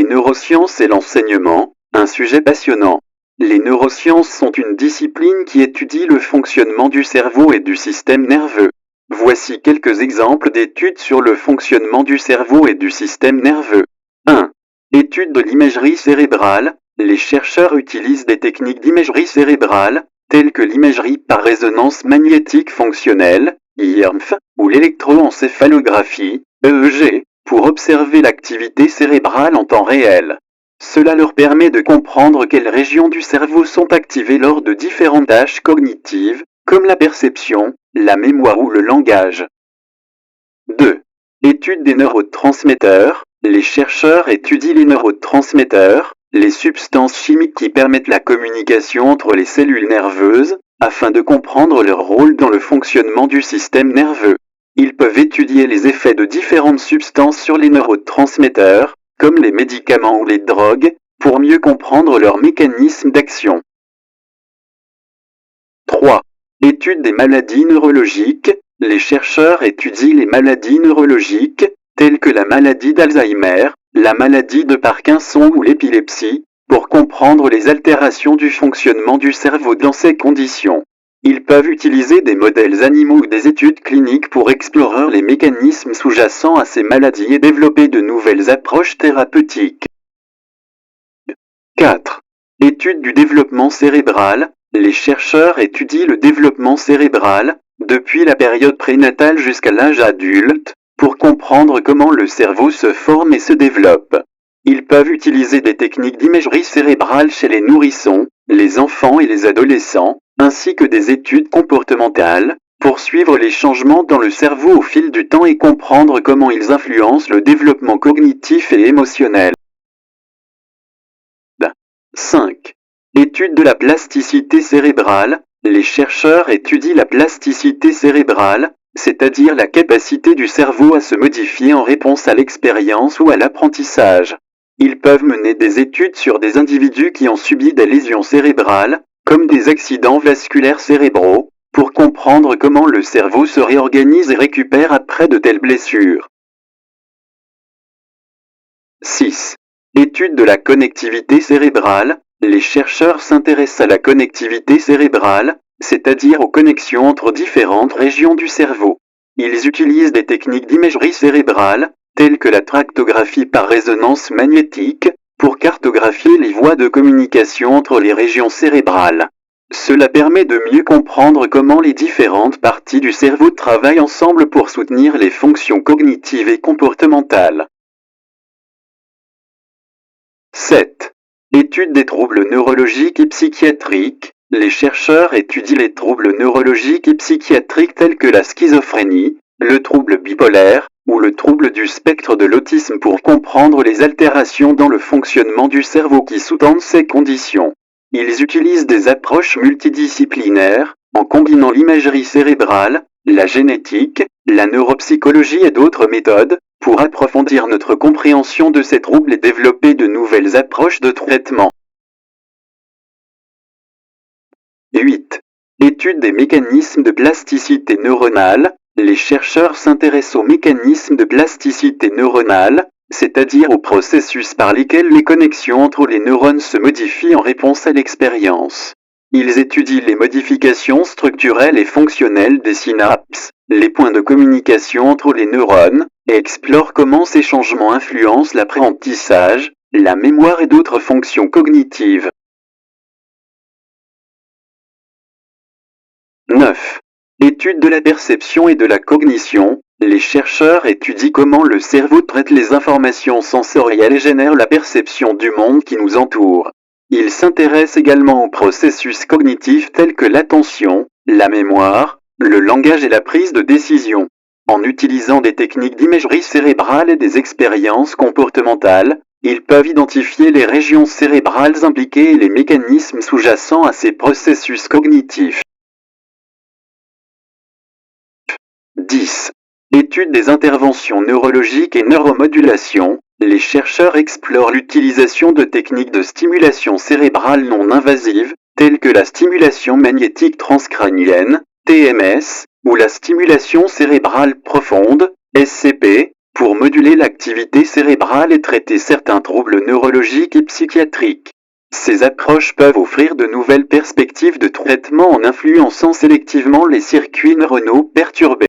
Les neurosciences et l'enseignement, un sujet passionnant. Les neurosciences sont une discipline qui étudie le fonctionnement du cerveau et du système nerveux. Voici quelques exemples d'études sur le fonctionnement du cerveau et du système nerveux. 1. Étude de l'imagerie cérébrale. Les chercheurs utilisent des techniques d'imagerie cérébrale, telles que l'imagerie par résonance magnétique fonctionnelle, IRMF, ou l'électroencéphalographie, EEG, pour observer l'activité cérébrale en temps réel. Cela leur permet de comprendre quelles régions du cerveau sont activées lors de différentes tâches cognitives, comme la perception, la mémoire ou le langage. 2. Étude des neurotransmetteurs. Les chercheurs étudient les neurotransmetteurs, les substances chimiques qui permettent la communication entre les cellules nerveuses, afin de comprendre leur rôle dans le fonctionnement du système nerveux. Ils peuvent étudier les effets de différentes substances sur les neurotransmetteurs, comme les médicaments ou les drogues, pour mieux comprendre leur mécanisme d'action. 3. Étude des maladies neurologiques. Les chercheurs étudient les maladies neurologiques, telles que la maladie d'Alzheimer, la maladie de Parkinson ou l'épilepsie, pour comprendre les altérations du fonctionnement du cerveau dans ces conditions. Ils peuvent utiliser des modèles animaux ou des études cliniques pour explorer les mécanismes sous-jacents à ces maladies et développer de nouvelles approches thérapeutiques. 4. Étude du développement cérébral. Les chercheurs étudient le développement cérébral, depuis la période prénatale jusqu'à l'âge adulte, pour comprendre comment le cerveau se forme et se développe. Ils peuvent utiliser des techniques d'imagerie cérébrale chez les nourrissons, les enfants et les adolescents, ainsi que des études comportementales, pour suivre les changements dans le cerveau au fil du temps et comprendre comment ils influencent le développement cognitif et émotionnel. 5. Étude de la plasticité cérébrale. Les chercheurs étudient la plasticité cérébrale, c'est-à-dire la capacité du cerveau à se modifier en réponse à l'expérience ou à l'apprentissage. Ils peuvent mener des études sur des individus qui ont subi des lésions cérébrales, comme des accidents vasculaires cérébraux, pour comprendre comment le cerveau se réorganise et récupère après de telles blessures. 6. Étude de la connectivité cérébrale. Les chercheurs s'intéressent à la connectivité cérébrale, c'est-à-dire aux connexions entre différentes régions du cerveau. Ils utilisent des techniques d'imagerie cérébrale, telles que la tractographie par résonance magnétique, pour cartographier les voies de communication entre les régions cérébrales. Cela permet de mieux comprendre comment les différentes parties du cerveau travaillent ensemble pour soutenir les fonctions cognitives et comportementales. 7. Étude des troubles neurologiques et psychiatriques. Les chercheurs étudient les troubles neurologiques et psychiatriques tels que la schizophrénie, le trouble bipolaire, ou le trouble du spectre de l'autisme pour comprendre les altérations dans le fonctionnement du cerveau qui sous-tendent ces conditions. Ils utilisent des approches multidisciplinaires, en combinant l'imagerie cérébrale, la génétique, la neuropsychologie et d'autres méthodes, pour approfondir notre compréhension de ces troubles et développer de nouvelles approches de traitement. 8. Étude des mécanismes de plasticité neuronale. Les chercheurs s'intéressent aux mécanismes de plasticité neuronale, c'est-à-dire aux processus par lesquels les connexions entre les neurones se modifient en réponse à l'expérience. Ils étudient les modifications structurelles et fonctionnelles des synapses, les points de communication entre les neurones, et explorent comment ces changements influencent l'apprentissage, la mémoire et d'autres fonctions cognitives. 9. Étude de la perception et de la cognition. Les chercheurs étudient comment le cerveau traite les informations sensorielles et génère la perception du monde qui nous entoure. Ils s'intéressent également aux processus cognitifs tels que l'attention, la mémoire, le langage et la prise de décision. En utilisant des techniques d'imagerie cérébrale et des expériences comportementales, ils peuvent identifier les régions cérébrales impliquées et les mécanismes sous-jacents à ces processus cognitifs. 10. Étude des interventions neurologiques et neuromodulation. Les chercheurs explorent l'utilisation de techniques de stimulation cérébrale non invasive, telles que la stimulation magnétique transcrânienne, TMS, ou la stimulation cérébrale profonde, SCP, pour moduler l'activité cérébrale et traiter certains troubles neurologiques et psychiatriques. Ces approches peuvent offrir de nouvelles perspectives de traitement en influençant sélectivement les circuits neuronaux perturbés.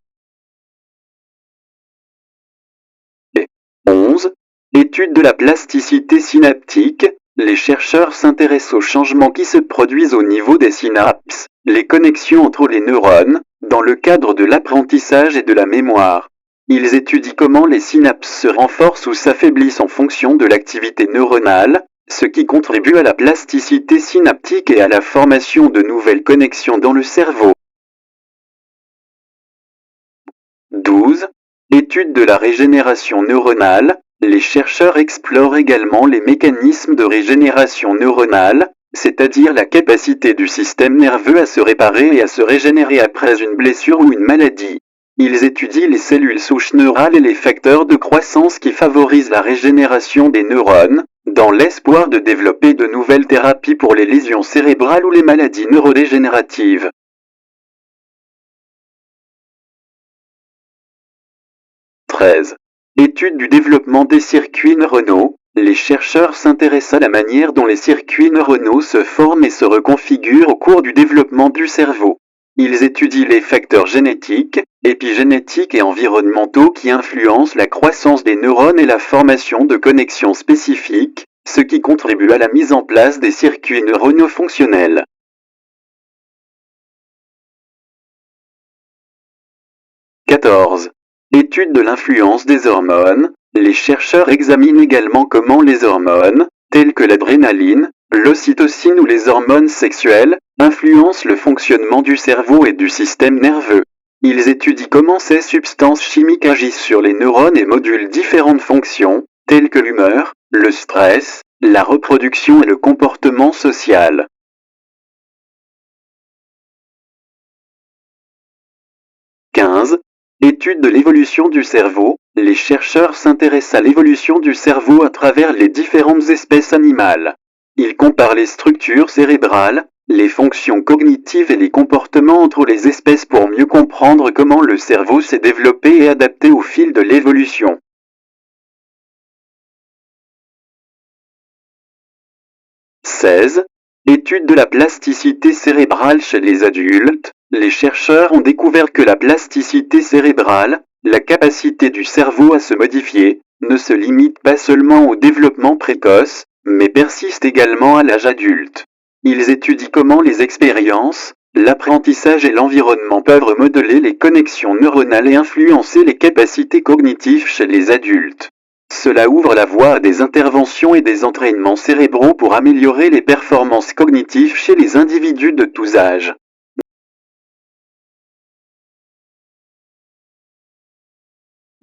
11. Étude de la plasticité synaptique. Les chercheurs s'intéressent aux changements qui se produisent au niveau des synapses, les connexions entre les neurones, dans le cadre de l'apprentissage et de la mémoire. Ils étudient comment les synapses se renforcent ou s'affaiblissent en fonction de l'activité neuronale, ce qui contribue à la plasticité synaptique et à la formation de nouvelles connexions dans le cerveau. 12. Étude de la régénération neuronale. Les chercheurs explorent également les mécanismes de régénération neuronale, c'est-à-dire la capacité du système nerveux à se réparer et à se régénérer après une blessure ou une maladie. Ils étudient les cellules souches neurales et les facteurs de croissance qui favorisent la régénération des neurones, dans l'espoir de développer de nouvelles thérapies pour les lésions cérébrales ou les maladies neurodégénératives. 13. Étude du développement des circuits neuronaux. Les chercheurs s'intéressent à la manière dont les circuits neuronaux se forment et se reconfigurent au cours du développement du cerveau. Ils étudient les facteurs génétiques, épigénétiques et environnementaux qui influencent la croissance des neurones et la formation de connexions spécifiques, ce qui contribue à la mise en place des circuits neuronaux fonctionnels. 14. Étude de l'influence des hormones. Les chercheurs examinent également comment les hormones, telles que l'adrénaline, l'ocytocine ou les hormones sexuelles, influencent le fonctionnement du cerveau et du système nerveux. Ils étudient comment ces substances chimiques agissent sur les neurones et modulent différentes fonctions, telles que l'humeur, le stress, la reproduction et le comportement social. 15. Étude de l'évolution du cerveau. Les chercheurs s'intéressent à l'évolution du cerveau à travers les différentes espèces animales. Ils comparent les structures cérébrales, les fonctions cognitives et les comportements entre les espèces pour mieux comprendre comment le cerveau s'est développé et adapté au fil de l'évolution. 16. Étude de la plasticité cérébrale chez les adultes. Les chercheurs ont découvert que la plasticité cérébrale, la capacité du cerveau à se modifier, ne se limite pas seulement au développement précoce, mais persiste également à l'âge adulte. Ils étudient comment les expériences, l'apprentissage et l'environnement peuvent modeler les connexions neuronales et influencer les capacités cognitives chez les adultes. Cela ouvre la voie à des interventions et des entraînements cérébraux pour améliorer les performances cognitives chez les individus de tous âges.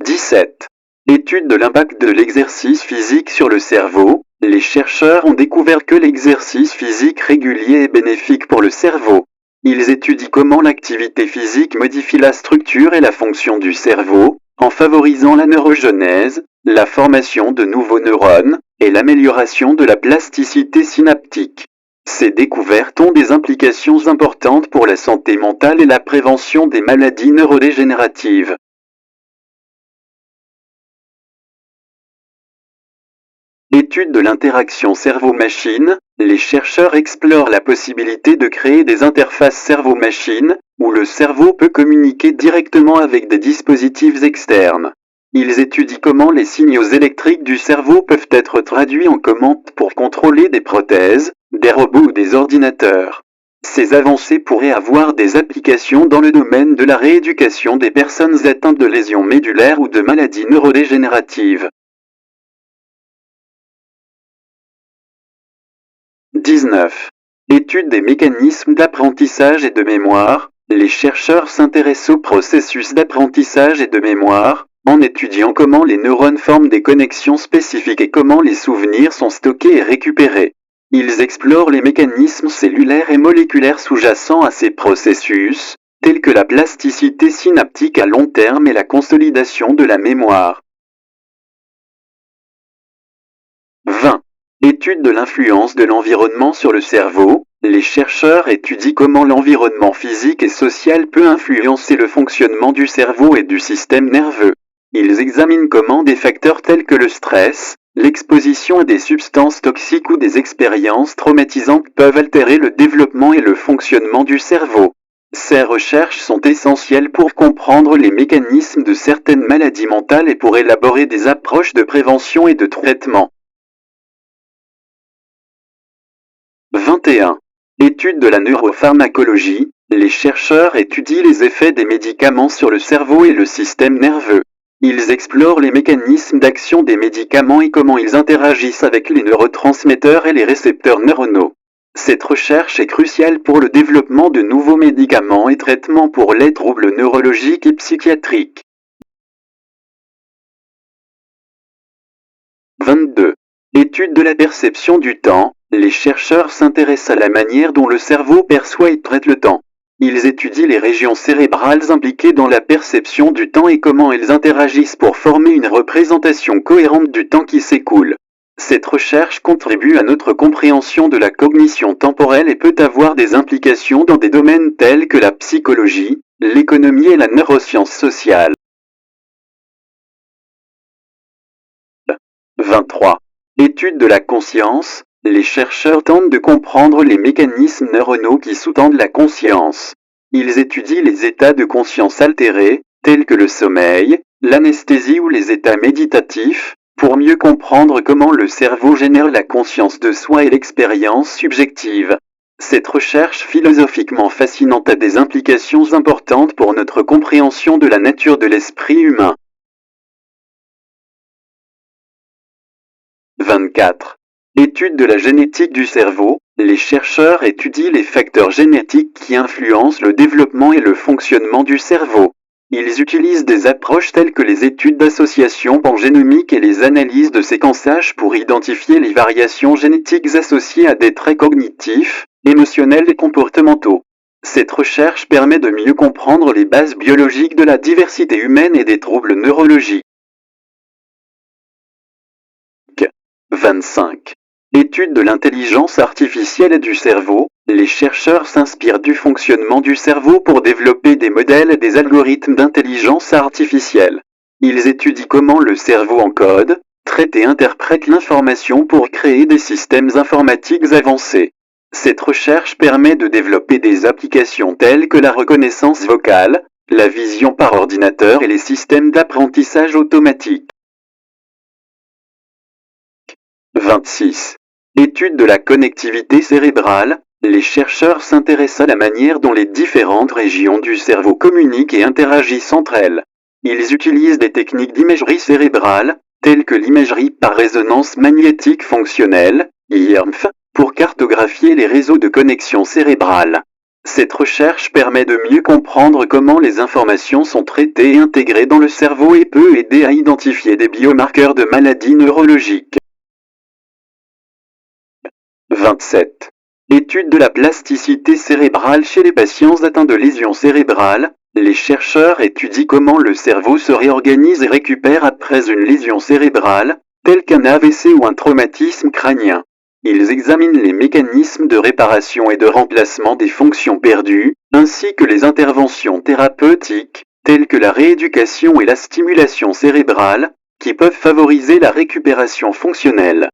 17. Étude de l'impact de l'exercice physique sur le cerveau. Les chercheurs ont découvert que l'exercice physique régulier est bénéfique pour le cerveau. Ils étudient comment l'activité physique modifie la structure et la fonction du cerveau, en favorisant la neurogenèse, la formation de nouveaux neurones, et l'amélioration de la plasticité synaptique. Ces découvertes ont des implications importantes pour la santé mentale et la prévention des maladies neurodégénératives. Étude de l'interaction cerveau-machine. Les chercheurs explorent la possibilité de créer des interfaces cerveau-machine, où le cerveau peut communiquer directement avec des dispositifs externes. Ils étudient comment les signaux électriques du cerveau peuvent être traduits en commandes pour contrôler des prothèses, des robots ou des ordinateurs. Ces avancées pourraient avoir des applications dans le domaine de la rééducation des personnes atteintes de lésions médulaires ou de maladies neurodégénératives. 19. Étude des mécanismes d'apprentissage et de mémoire. Les chercheurs s'intéressent au processus d'apprentissage et de mémoire, en étudiant comment les neurones forment des connexions spécifiques et comment les souvenirs sont stockés et récupérés. Ils explorent les mécanismes cellulaires et moléculaires sous-jacents à ces processus, tels que la plasticité synaptique à long terme et la consolidation de la mémoire. 20. Étude de l'influence de l'environnement sur le cerveau. Les chercheurs étudient comment l'environnement physique et social peut influencer le fonctionnement du cerveau et du système nerveux. Ils examinent comment des facteurs tels que le stress, l'exposition à des substances toxiques ou des expériences traumatisantes peuvent altérer le développement et le fonctionnement du cerveau. Ces recherches sont essentielles pour comprendre les mécanismes de certaines maladies mentales et pour élaborer des approches de prévention et de traitement. 21. Étude de la neuropharmacologie. Les chercheurs étudient les effets des médicaments sur le cerveau et le système nerveux. Ils explorent les mécanismes d'action des médicaments et comment ils interagissent avec les neurotransmetteurs et les récepteurs neuronaux. Cette recherche est cruciale pour le développement de nouveaux médicaments et traitements pour les troubles neurologiques et psychiatriques. 22. Étude de la perception du temps. Les chercheurs s'intéressent à la manière dont le cerveau perçoit et traite le temps. Ils étudient les régions cérébrales impliquées dans la perception du temps et comment elles interagissent pour former une représentation cohérente du temps qui s'écoule. Cette recherche contribue à notre compréhension de la cognition temporelle et peut avoir des implications dans des domaines tels que la psychologie, l'économie et la neuroscience sociale. 23. Étude de la conscience. Les chercheurs tentent de comprendre les mécanismes neuronaux qui sous-tendent la conscience. Ils étudient les états de conscience altérés, tels que le sommeil, l'anesthésie ou les états méditatifs, pour mieux comprendre comment le cerveau génère la conscience de soi et l'expérience subjective. Cette recherche philosophiquement fascinante a des implications importantes pour notre compréhension de la nature de l'esprit humain. 24. Étude de la génétique du cerveau. Les chercheurs étudient les facteurs génétiques qui influencent le développement et le fonctionnement du cerveau. Ils utilisent des approches telles que les études d'association pangénomique et les analyses de séquençage pour identifier les variations génétiques associées à des traits cognitifs, émotionnels et comportementaux. Cette recherche permet de mieux comprendre les bases biologiques de la diversité humaine et des troubles neurologiques. 25. Étude de l'intelligence artificielle et du cerveau. Les chercheurs s'inspirent du fonctionnement du cerveau pour développer des modèles et des algorithmes d'intelligence artificielle. Ils étudient comment le cerveau encode, traite et interprète l'information pour créer des systèmes informatiques avancés. Cette recherche permet de développer des applications telles que la reconnaissance vocale, la vision par ordinateur et les systèmes d'apprentissage automatique. 26. Étude de la connectivité cérébrale. Les chercheurs s'intéressent à la manière dont les différentes régions du cerveau communiquent et interagissent entre elles. Ils utilisent des techniques d'imagerie cérébrale, telles que l'imagerie par résonance magnétique fonctionnelle, IRMF, pour cartographier les réseaux de connexion cérébrale. Cette recherche permet de mieux comprendre comment les informations sont traitées et intégrées dans le cerveau et peut aider à identifier des biomarqueurs de maladies neurologiques. 27. Étude de la plasticité cérébrale chez les patients atteints de lésions cérébrales. Les chercheurs étudient comment le cerveau se réorganise et récupère après une lésion cérébrale, telle qu'un AVC ou un traumatisme crânien. Ils examinent les mécanismes de réparation et de remplacement des fonctions perdues, ainsi que les interventions thérapeutiques, telles que la rééducation et la stimulation cérébrale, qui peuvent favoriser la récupération fonctionnelle.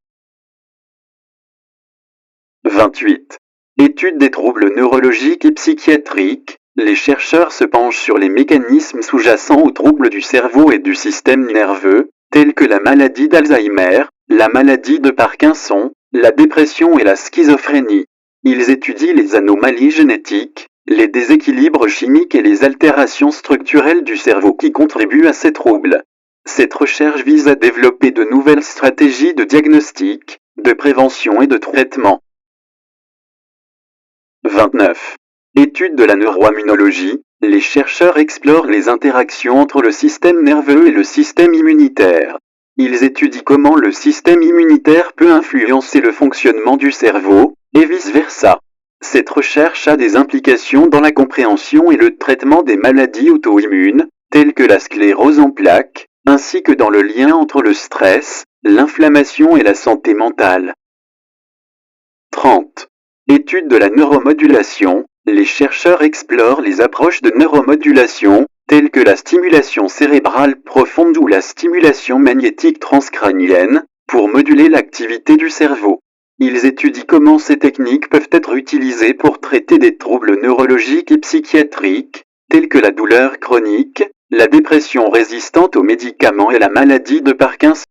28. Étude des troubles neurologiques et psychiatriques. Les chercheurs se penchent sur les mécanismes sous-jacents aux troubles du cerveau et du système nerveux, tels que la maladie d'Alzheimer, la maladie de Parkinson, la dépression et la schizophrénie. Ils étudient les anomalies génétiques, les déséquilibres chimiques et les altérations structurelles du cerveau qui contribuent à ces troubles. Cette recherche vise à développer de nouvelles stratégies de diagnostic, de prévention et de traitement. 29. Étude de la neuroimmunologie. Les chercheurs explorent les interactions entre le système nerveux et le système immunitaire. Ils étudient comment le système immunitaire peut influencer le fonctionnement du cerveau, et vice-versa. Cette recherche a des implications dans la compréhension et le traitement des maladies auto-immunes, telles que la sclérose en plaques, ainsi que dans le lien entre le stress, l'inflammation et la santé mentale. 30. Étude de la neuromodulation. Les chercheurs explorent les approches de neuromodulation, telles que la stimulation cérébrale profonde ou la stimulation magnétique transcrânienne, pour moduler l'activité du cerveau. Ils étudient comment ces techniques peuvent être utilisées pour traiter des troubles neurologiques et psychiatriques, tels que la douleur chronique, la dépression résistante aux médicaments et la maladie de Parkinson.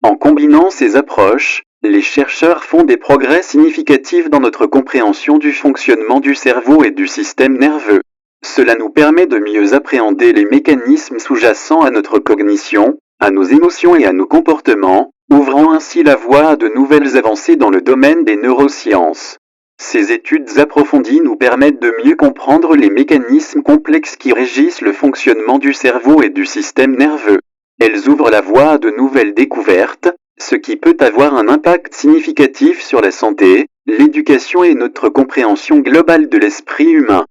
En combinant ces approches, les chercheurs font des progrès significatifs dans notre compréhension du fonctionnement du cerveau et du système nerveux. Cela nous permet de mieux appréhender les mécanismes sous-jacents à notre cognition, à nos émotions et à nos comportements, ouvrant ainsi la voie à de nouvelles avancées dans le domaine des neurosciences. Ces études approfondies nous permettent de mieux comprendre les mécanismes complexes qui régissent le fonctionnement du cerveau et du système nerveux. Elles ouvrent la voie à de nouvelles découvertes, ce qui peut avoir un impact significatif sur la santé, l'éducation et notre compréhension globale de l'esprit humain.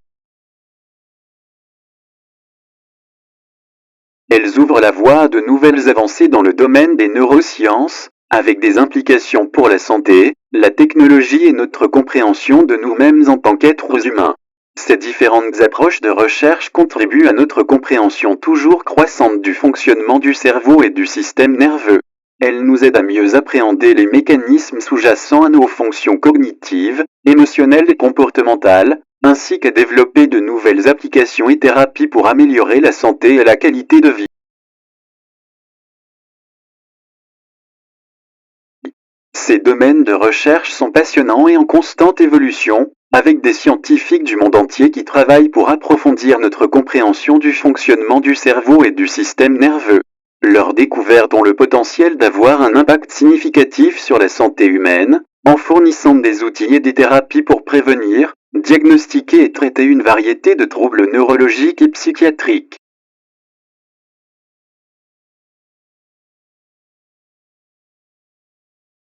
Elles ouvrent la voie à de nouvelles avancées dans le domaine des neurosciences, avec des implications pour la santé, la technologie et notre compréhension de nous-mêmes en tant qu'êtres humains. Ces différentes approches de recherche contribuent à notre compréhension toujours croissante du fonctionnement du cerveau et du système nerveux. Elles nous aident à mieux appréhender les mécanismes sous-jacents à nos fonctions cognitives, émotionnelles et comportementales, ainsi qu'à développer de nouvelles applications et thérapies pour améliorer la santé et la qualité de vie. Ces domaines de recherche sont passionnants et en constante évolution, avec des scientifiques du monde entier qui travaillent pour approfondir notre compréhension du fonctionnement du cerveau et du système nerveux. Leurs découvertes ont le potentiel d'avoir un impact significatif sur la santé humaine, en fournissant des outils et des thérapies pour prévenir, diagnostiquer et traiter une variété de troubles neurologiques et psychiatriques.